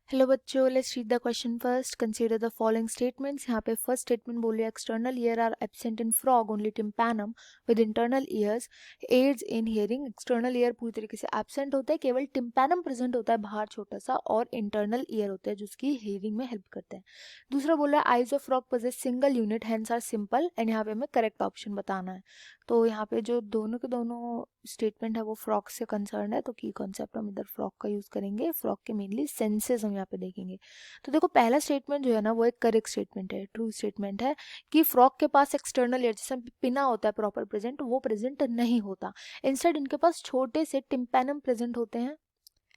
Hello बच्चों, let's read the question first. Consider the following statements. यहाँ पे first statement बोल रही है external ear are absent in frog, only tympanum with internal ears aids in hearing. External ear पूरी तरीके से absent होता है, केवल टिम्पैनम प्रेजेंट होता है बाहर छोटा सा, और इंटरनल ईयर होता है जो उसकी हियरिंग में हेल्प करते हैं। दूसरा बोल रहा है eyes of frog possesses single unit hence are simple, and यहाँ पे हमें करेक्ट ऑप्शन बताना है। तो यहाँ पे जो दोनों के दोनों स्टेटमेंट है वो फ्रॉग से कंसर्न है, तो की कॉन्सेप्ट हम इधर फ्रॉग का यूज करेंगे। फ्रॉग के मेनली सेंसेस हम यहाँ पे देखेंगे। तो देखो, पहला स्टेटमेंट जो है ना वो एक करेक्ट स्टेटमेंट है, ट्रू स्टेटमेंट है कि फ्रॉग के पास एक्सटर्नल ईयर जैसे पिना होता है प्रॉपर प्रेजेंट, वो प्रेजेंट नहीं होता। इंस्टेड इनके पास छोटे से टिम्पैनम प्रेजेंट होते हैं।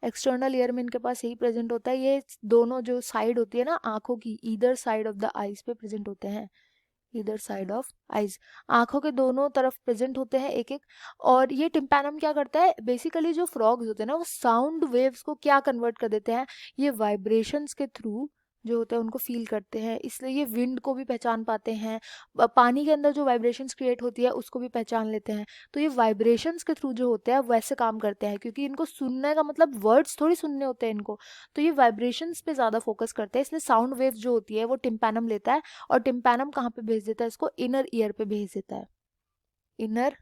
एक्सटर्नल ईयर में इनके पास यही प्रेजेंट होता है। ये दोनों जो साइड होती है ना आंखों की, either side of the eyes पे प्रेजेंट होते हैं। इधर साइड ऑफ आइज, आंखों के दोनों तरफ प्रेजेंट होते हैं एक एक। और ये टिम्पैनम क्या करता है, बेसिकली जो फ्रॉग्स होते हैं ना वो साउंड वेव्स को क्या कन्वर्ट कर देते हैं, ये वाइब्रेशंस के थ्रू जो होते हैं उनको फील करते हैं, इसलिए ये विंड को भी पहचान पाते हैं। पानी के अंदर जो वाइब्रेशंस क्रिएट होती है उसको भी पहचान लेते हैं। तो ये वाइब्रेशंस के थ्रू जो होते हैं वैसे काम करते हैं, क्योंकि इनको सुनने का मतलब वर्ड्स थोड़ी सुनने होते हैं इनको, तो ये वाइब्रेशंस पे ज़्यादा फोकस करते हैं। इसलिए साउंड वेव्स जो होती है वो टिम्पैनम लेता है, और टिम्पैनम कहाँ पे भेज देता है, इसको इनर ईयर पे भेज देता है। इनर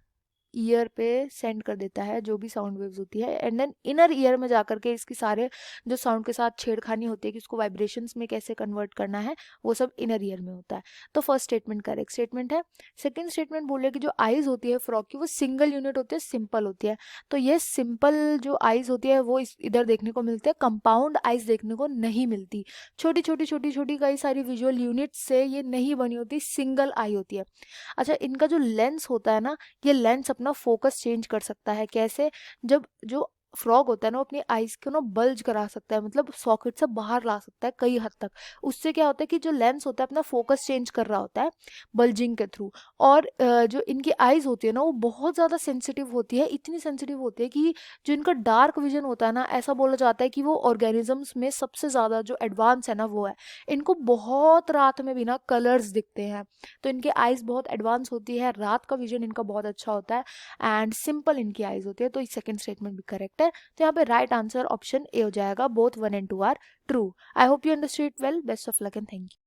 ईयर पे सेंड कर देता है जो भी साउंड वेव्स होती है, एंड देन इनर ईयर में जाकर के इसकी सारे जो साउंड के साथ छेड़खानी होती है कि उसको वाइब्रेशंस में कैसे कन्वर्ट करना है, वो सब इनर ईयर में होता है। तो फर्स्ट स्टेटमेंट करेक्ट स्टेटमेंट है। सेकंड स्टेटमेंट बोल रहे हैं कि जो आईज होती है फ्रॉग की वो सिंगल यूनिट होती है, सिंपल होती है। तो ये सिंपल जो आईज होती है वो इधर देखने को मिलते हैं, कंपाउंड आईज देखने को नहीं मिलती। छोटी छोटी छोटी छोटी कई सारी विजुअल यूनिट से ये नहीं बनी होती, सिंगल आई होती है। अच्छा, इनका जो लेंस होता है ना, ये लेंस अपना फोकस चेंज कर सकता है। कैसे? जब जो फ्रॉग होता है ना वो अपनी आईज को ना बल्ज करा सकता है, मतलब सॉकेट से बाहर ला सकता है कई हद तक। उससे क्या होता है कि जो लेंस होता है अपना फोकस चेंज कर रहा होता है बल्जिंग के थ्रू। और जो इनकी आईज होती है ना वो बहुत ज़्यादा सेंसिटिव होती है, इतनी सेंसिटिव होती है कि जो इनका डार्क विजन होता है ना, ऐसा बोला जाता है कि वो ऑर्गेनिजम्स में सबसे ज़्यादा जो एडवांस है ना वो है। इनको बहुत रात में भी ना कलर्स दिखते हैं। तो इनकी आइज़ बहुत एडवांस होती है, रात का विजन इनका बहुत अच्छा होता है, एंड सिंपल इनकी आइज़ होती है। तो सेकंड स्टेटमेंट भी करेक्ट है। तो यहाँ पे राइट आंसर ऑप्शन ए हो जाएगा, both 1 and 2 are true. I hope you understood well. Best of luck and thank you.